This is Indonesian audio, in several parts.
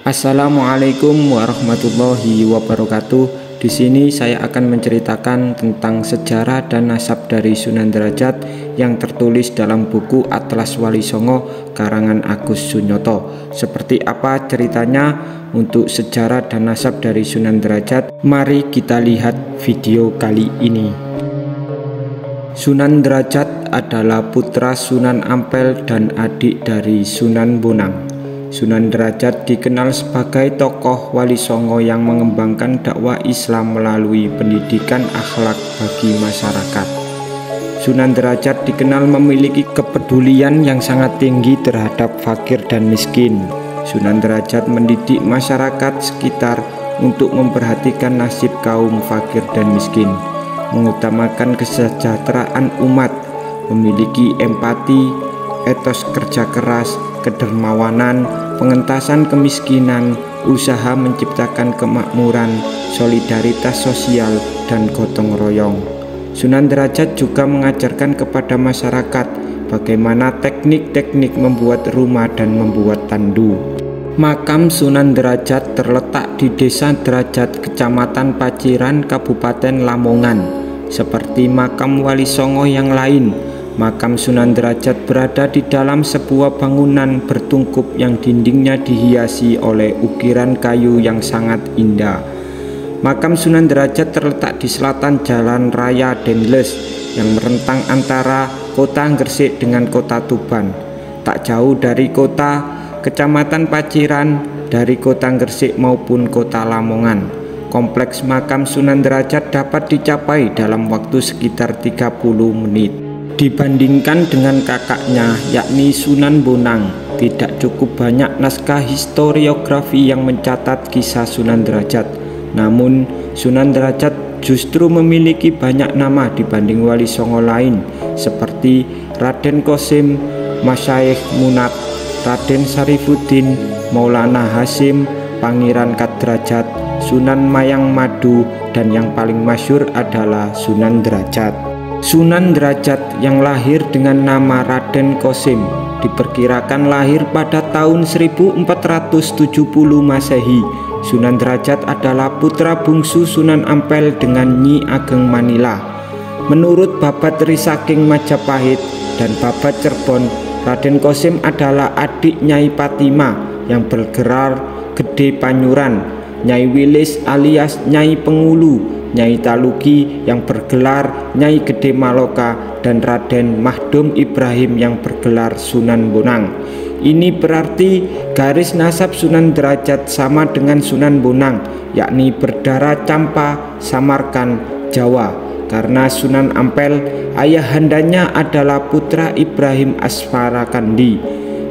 Assalamualaikum warahmatullahi wabarakatuh. Di sini saya akan menceritakan tentang sejarah dan nasab dari Sunan Derajat yang tertulis dalam buku Atlas Wali Songo karangan Agus Sunyoto. Seperti apa ceritanya untuk sejarah dan nasab dari Sunan Derajat? Mari kita lihat video kali ini. Sunan Derajat adalah putra Sunan Ampel dan adik dari Sunan Bonang. Sunan Derajat dikenal sebagai tokoh Wali Songo yang mengembangkan dakwah Islam melalui pendidikan akhlak bagi masyarakat. Sunan Derajat dikenal memiliki kepedulian yang sangat tinggi terhadap fakir dan miskin. Sunan Derajat mendidik masyarakat sekitar untuk memperhatikan nasib kaum fakir dan miskin, mengutamakan kesejahteraan umat, memiliki empati, etos kerja keras, kedermawanan, pengentasan kemiskinan, usaha menciptakan kemakmuran, solidaritas sosial, dan gotong royong. Sunan Derajat juga mengajarkan kepada masyarakat bagaimana teknik-teknik membuat rumah dan membuat tandu. Makam Sunan Derajat terletak di Desa Derajat, Kecamatan Paciran, Kabupaten Lamongan. Seperti makam Wali Songo yang lain, makam Sunan Derajat berada di dalam sebuah bangunan bertungkup yang dindingnya dihiasi oleh ukiran kayu yang sangat indah. Makam Sunan Derajat terletak di selatan Jalan Raya Dendles yang merentang antara kota Gresik dengan kota Tuban. Tak jauh dari kota Kecamatan Paciran, dari kota Gresik maupun kota Lamongan. Kompleks makam Sunan Derajat dapat dicapai dalam waktu sekitar 30 menit. Dibandingkan dengan kakaknya yakni Sunan Bonang, tidak cukup banyak naskah historiografi yang mencatat kisah Sunan Derajat. Namun Sunan Derajat justru memiliki banyak nama dibanding Wali Songo lain seperti Raden Kosim, Masyaikh Munat, Raden Sarifuddin, Maulana Hasim, Pangeran Kadrajat, Sunan Mayang Madu, dan yang paling masyhur adalah Sunan Derajat. Sunan Derajat yang lahir dengan nama Raden Kosim diperkirakan lahir pada tahun 1470 Masehi. Sunan Derajat adalah putra bungsu Sunan Ampel dengan Nyi Ageng Manila. Menurut Babat Risaking Majapahit dan Babat Cirebon, Raden Kosim adalah adik Nyai Patima yang bergelar Gede Panyuran, Nyai Wilis alias Nyai Pengulu, Nyai Taluki yang bergelar Nyai Gede Maloka, dan Raden Mahdum Ibrahim yang bergelar Sunan Bonang. Ini berarti garis nasab Sunan Derajat sama dengan Sunan Bonang, yakni berdarah Campa, Samarkan, Jawa. Karena Sunan Ampel ayahandanya adalah putra Ibrahim Asfarakandi.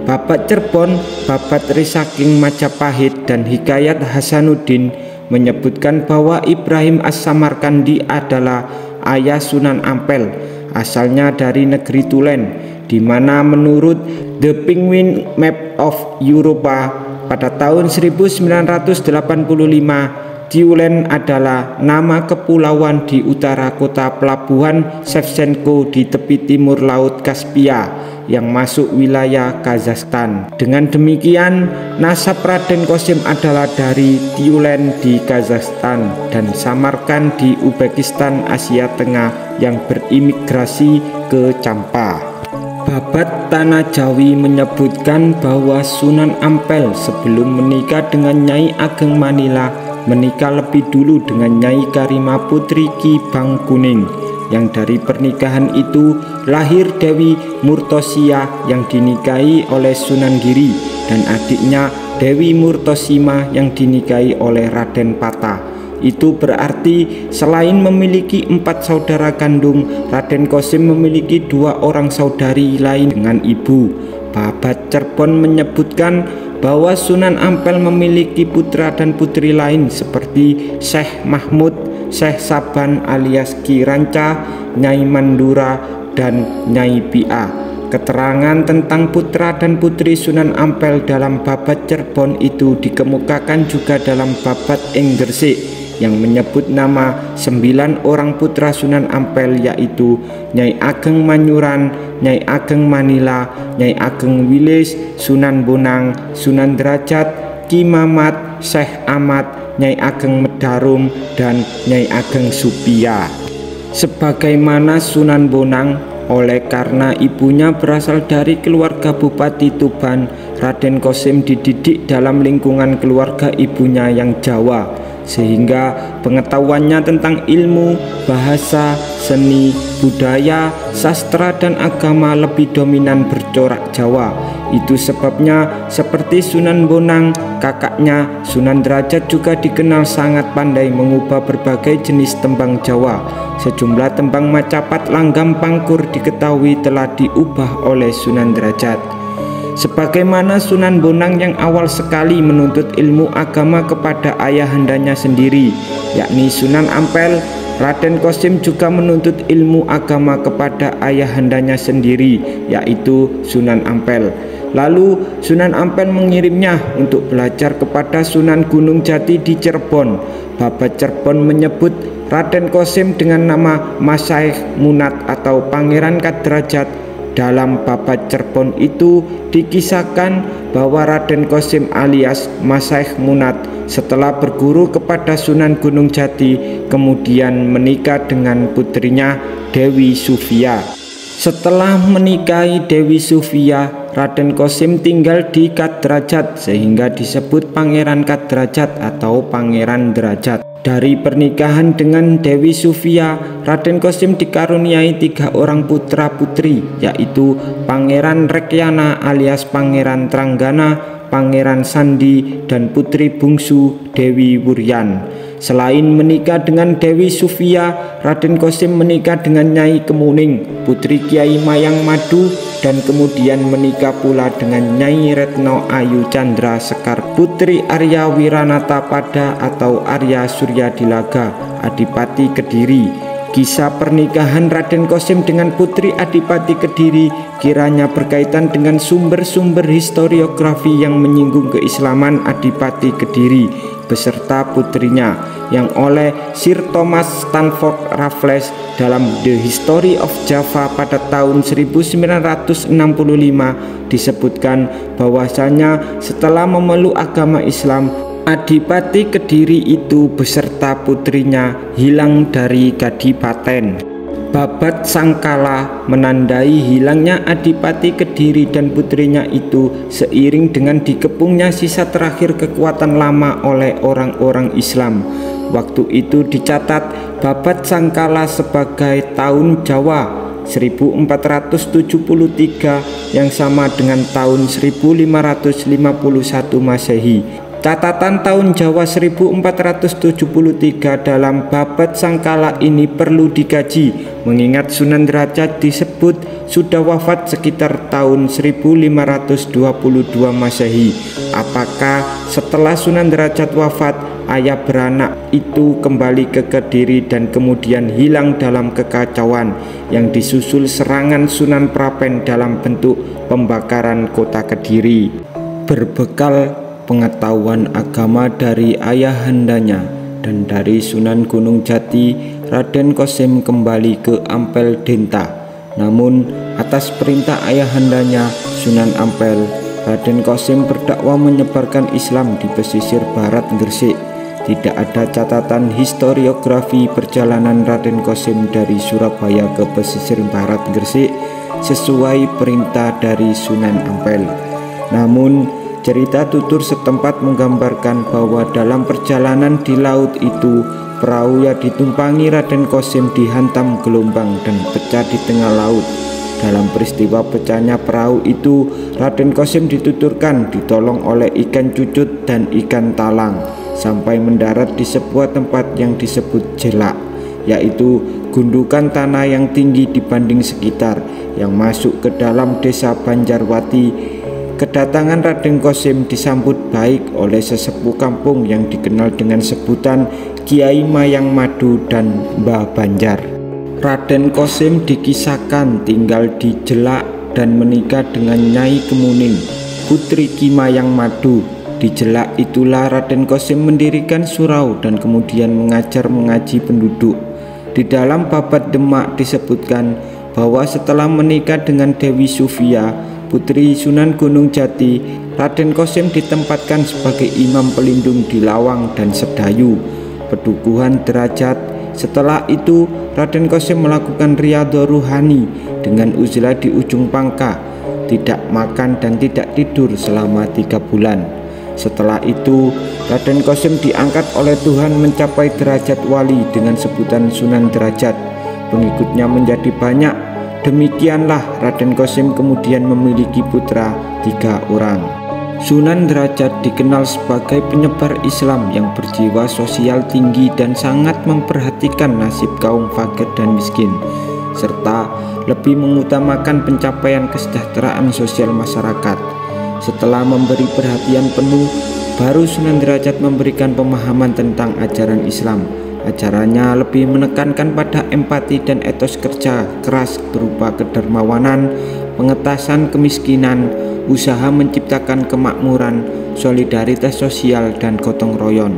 Babat Cirebon, Babat Risaking Majapahit, dan Hikayat Hasanuddin menyebutkan bahwa Ibrahim As-Samarkandi adalah ayah Sunan Ampel, asalnya dari negeri Tulen, di mana menurut The Penguin Map of Europa pada tahun 1985, Tiulen adalah nama kepulauan di utara kota pelabuhan Shevchenko di tepi timur Laut Kaspia yang masuk wilayah Kazakhstan. Dengan demikian, nasab Raden Kosim adalah dari Tiulen di Kazakhstan dan Samarkan di Uzbekistan, Asia Tengah, yang berimigrasi ke Campa. Babat Tanah Jawi menyebutkan bahwa Sunan Ampel sebelum menikah dengan Nyai Ageng Manila menikah lebih dulu dengan Nyai Karima Putri Ki Bangkuning, yang dari pernikahan itu lahir Dewi Murtosia yang dinikahi oleh Sunan Giri, dan adiknya Dewi Murtosima yang dinikahi oleh Raden Patah. Itu berarti selain memiliki 4 saudara kandung, Raden Kosim memiliki 2 orang saudari lain dengan ibu. Babat Cirebon menyebutkan bahwa Sunan Ampel memiliki putra dan putri lain seperti Syekh Mahmud, Syekh Saban alias Ki Ranca, Nyai Mandura, dan Nyai Pia. Keterangan tentang putra dan putri Sunan Ampel dalam Babat Cirebon itu dikemukakan juga dalam Babat ing Gresik yang menyebut nama 9 orang putra Sunan Ampel, yaitu Nyai Ageng Manyuran, Nyai Ageng Manila, Nyai Ageng Wilis, Sunan Bonang, Sunan Derajat, Ki Mamat, Syekh Ahmad, Nyai Ageng Medarum, dan Nyai Ageng Supia. Sebagaimana Sunan Bonang, oleh karena ibunya berasal dari keluarga Bupati Tuban, Raden Kosim dididik dalam lingkungan keluarga ibunya yang Jawa, sehingga pengetahuannya tentang ilmu, bahasa, seni, budaya, sastra, dan agama lebih dominan bercorak Jawa. Itu sebabnya seperti Sunan Bonang, kakaknya Sunan Derajat juga dikenal sangat pandai mengubah berbagai jenis tembang Jawa. Sejumlah tembang Macapat, Langgam, Pangkur diketahui telah diubah oleh Sunan Derajat. Sebagaimana Sunan Bonang yang awal sekali menuntut ilmu agama kepada ayahandanya sendiri, yakni Sunan Ampel, Raden Kosim juga menuntut ilmu agama kepada ayahandanya sendiri, yaitu Sunan Ampel. Lalu Sunan Ampel mengirimnya untuk belajar kepada Sunan Gunung Jati di Cirebon. Babat Cirebon menyebut Raden Kosim dengan nama Masyaikh Munat atau Pangeran Kadrajat. Dalam Babat Cirebon itu dikisahkan bahwa Raden Kosim alias Masyaikh Munat setelah berguru kepada Sunan Gunung Jati kemudian menikah dengan putrinya Dewi Sufia. Setelah menikahi Dewi Sufia, Raden Kosim tinggal di Kadrajat sehingga disebut Pangeran Kadrajat atau Pangeran Derajat. Dari pernikahan dengan Dewi Sufia, Raden Kosim dikaruniai 3 orang putra putri, yaitu Pangeran Rekyana alias Pangeran Tranggana, Pangeran Sandi, dan putri bungsu Dewi Wuryan. Selain menikah dengan Dewi Sufia, Raden Kosim menikah dengan Nyai Kemuning, putri Kiai Mayang Madu, dan kemudian menikah pula dengan Nyai Retno Ayu Chandra Sekar, putri Arya Wiranata Pada atau Arya Suryadilaga, Adipati Kediri. Kisah pernikahan Raden Kosim dengan putri Adipati Kediri kiranya berkaitan dengan sumber-sumber historiografi yang menyinggung keislaman Adipati Kediri beserta putrinya yang oleh Sir Thomas Stanford Raffles dalam The History of Java pada tahun 1965 disebutkan bahwasanya setelah memeluk agama Islam, Adipati Kediri itu beserta putrinya hilang dari Kadipaten. Babat Sangkala menandai hilangnya Adipati Kediri dan putrinya itu seiring dengan dikepungnya sisa terakhir kekuatan lama oleh orang-orang Islam. Waktu itu dicatat Babat Sangkala sebagai tahun Jawa 1473 yang sama dengan tahun 1551 Masehi. Catatan tahun Jawa 1473 dalam Babat Sangkala ini perlu dikaji, mengingat Sunan Derajat disebut sudah wafat sekitar tahun 1522 Masehi. Apakah setelah Sunan Derajat wafat, ayah beranak itu kembali ke Kediri dan kemudian hilang dalam kekacauan yang disusul serangan Sunan Prapen dalam bentuk pembakaran kota Kediri? Berbekal pengetahuan agama dari ayahandanya dan dari Sunan Gunung Jati, Raden Kosim kembali ke Ampel Denta. Namun atas perintah ayahandanya Sunan Ampel, Raden Kosim berdakwah menyebarkan Islam di pesisir barat Gresik. Tidak ada catatan historiografi perjalanan Raden Kosim dari Surabaya ke pesisir barat Gresik sesuai perintah dari Sunan Ampel. Namun cerita tutur setempat menggambarkan bahwa dalam perjalanan di laut itu, perahu yang ditumpangi Raden Kosim dihantam gelombang dan pecah di tengah laut. Dalam peristiwa pecahnya perahu itu, Raden Kosim dituturkan ditolong oleh ikan cucut dan ikan talang sampai mendarat di sebuah tempat yang disebut Jelak, yaitu gundukan tanah yang tinggi dibanding sekitar yang masuk ke dalam desa Banjarwati. Kedatangan Raden Kosim disambut baik oleh sesepuh kampung yang dikenal dengan sebutan Kiai Mayang Madu dan Mbah Banjar. Raden Kosim dikisahkan tinggal di Jelak dan menikah dengan Nyai Kemuning, putri Ki Mayang Madu. Di Jelak itulah Raden Kosim mendirikan surau dan kemudian mengajar mengaji penduduk. Di dalam Babat Demak disebutkan bahwa setelah menikah dengan Dewi Sufia, putri Sunan Gunung Jati, Raden Kosim ditempatkan sebagai imam pelindung di Lawang dan Sedayu, Pedukuhan Derajat. Setelah itu, Raden Kosim melakukan riyadhah ruhani dengan uzlah di ujung Pangka, tidak makan dan tidak tidur selama 3 bulan. Setelah itu, Raden Kosim diangkat oleh Tuhan mencapai derajat wali dengan sebutan Sunan Derajat. Pengikutnya menjadi banyak. Demikianlah Raden Kosim kemudian memiliki putra 3 orang. Sunan Derajat dikenal sebagai penyebar Islam yang berjiwa sosial tinggi dan sangat memperhatikan nasib kaum fakir dan miskin, serta lebih mengutamakan pencapaian kesejahteraan sosial masyarakat. Setelah memberi perhatian penuh, baru Sunan Derajat memberikan pemahaman tentang ajaran Islam. Ajarannya lebih menekankan pada empati dan etos kerja keras berupa kedermawanan, pengentasan kemiskinan, usaha menciptakan kemakmuran, solidaritas sosial, dan gotong royong.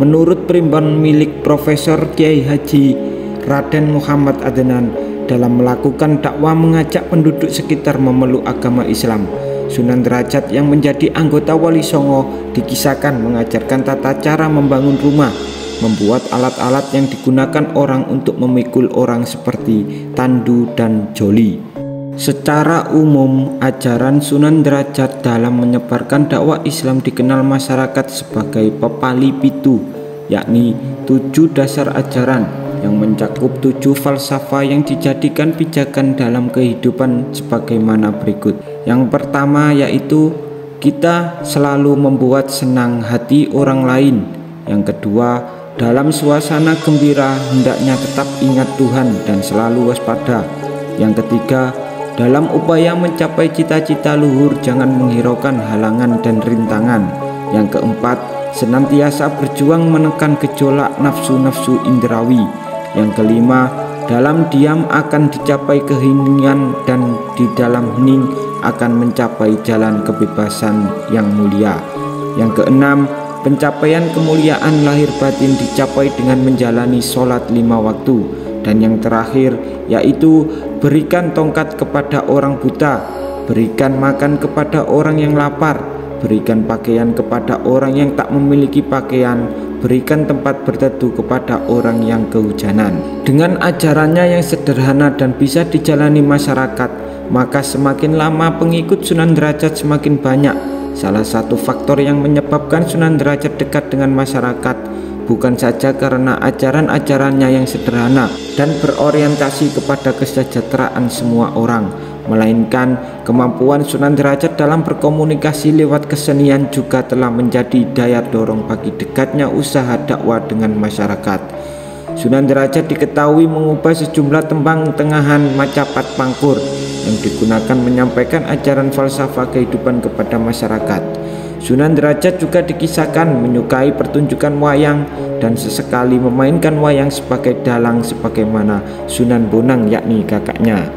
Menurut primbon milik Profesor Kiai Haji Raden Muhammad Adnan, dalam melakukan dakwah mengajak penduduk sekitar memeluk agama Islam, Sunan Derajat yang menjadi anggota Wali Songo dikisahkan mengajarkan tata cara membangun rumah, membuat alat-alat yang digunakan orang untuk memikul orang seperti tandu dan joli. Secara umum, ajaran Sunan Derajat dalam menyebarkan dakwah Islam dikenal masyarakat sebagai pepali pitu, yakni 7 dasar ajaran yang mencakup 7 falsafah yang dijadikan pijakan dalam kehidupan sebagaimana berikut. Yang pertama yaitu kita selalu membuat senang hati orang lain. Yang kedua, dalam suasana gembira hendaknya tetap ingat Tuhan dan selalu waspada. Yang ketiga, dalam upaya mencapai cita-cita luhur jangan menghiraukan halangan dan rintangan. Yang keempat, senantiasa berjuang menekan gejolak nafsu-nafsu indrawi. Yang kelima, dalam diam akan dicapai keheningan dan di dalam hening akan mencapai jalan kebebasan yang mulia. Yang keenam, pencapaian kemuliaan lahir batin dicapai dengan menjalani sholat 5 waktu. Dan yang terakhir yaitu berikan tongkat kepada orang buta, berikan makan kepada orang yang lapar, berikan pakaian kepada orang yang tak memiliki pakaian, berikan tempat berteduh kepada orang yang kehujanan. Dengan ajarannya yang sederhana dan bisa dijalani masyarakat, maka semakin lama pengikut Sunan Derajat semakin banyak. Salah satu faktor yang menyebabkan Sunan Derajat dekat dengan masyarakat bukan saja karena ajaran-ajarannya yang sederhana dan berorientasi kepada kesejahteraan semua orang, melainkan kemampuan Sunan Derajat dalam berkomunikasi lewat kesenian juga telah menjadi daya dorong bagi dekatnya usaha dakwah dengan masyarakat. Sunan Derajat diketahui mengubah sejumlah tembang tengahan Macapat Pangkur yang digunakan menyampaikan ajaran falsafah kehidupan kepada masyarakat. Sunan Derajat juga dikisahkan menyukai pertunjukan wayang dan sesekali memainkan wayang sebagai dalang sebagaimana Sunan Bonang yakni kakaknya.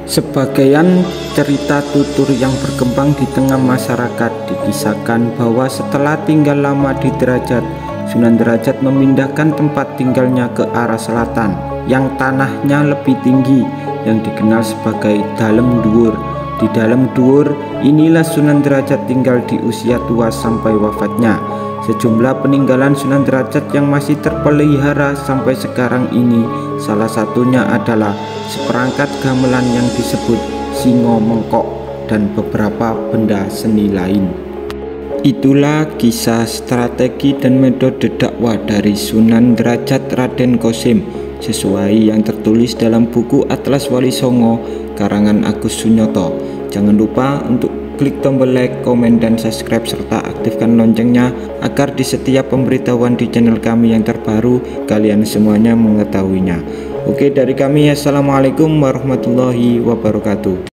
Sebagian cerita tutur yang berkembang di tengah masyarakat dikisahkan bahwa setelah tinggal lama di Derajat, Sunan Derajat memindahkan tempat tinggalnya ke arah selatan yang tanahnya lebih tinggi yang dikenal sebagai Dalem Dhuwur. Di Dalem Dhuwur inilah Sunan Derajat tinggal di usia tua sampai wafatnya. Sejumlah peninggalan Sunan Derajat yang masih terpelihara sampai sekarang ini, salah satunya adalah seperangkat gamelan yang disebut Singo Mengkok dan beberapa benda seni lain. Itulah kisah strategi dan metode dakwah dari Sunan Derajat Raden Kosim sesuai yang tertulis dalam buku Atlas Wali Songo karangan Agus Sunyoto. Jangan lupa untuk klik tombol like, komen, dan subscribe serta aktifkan loncengnya agar di setiap pemberitahuan di channel kami yang terbaru kalian semuanya mengetahuinya. Oke, dari kami assalamualaikum warahmatullahi wabarakatuh.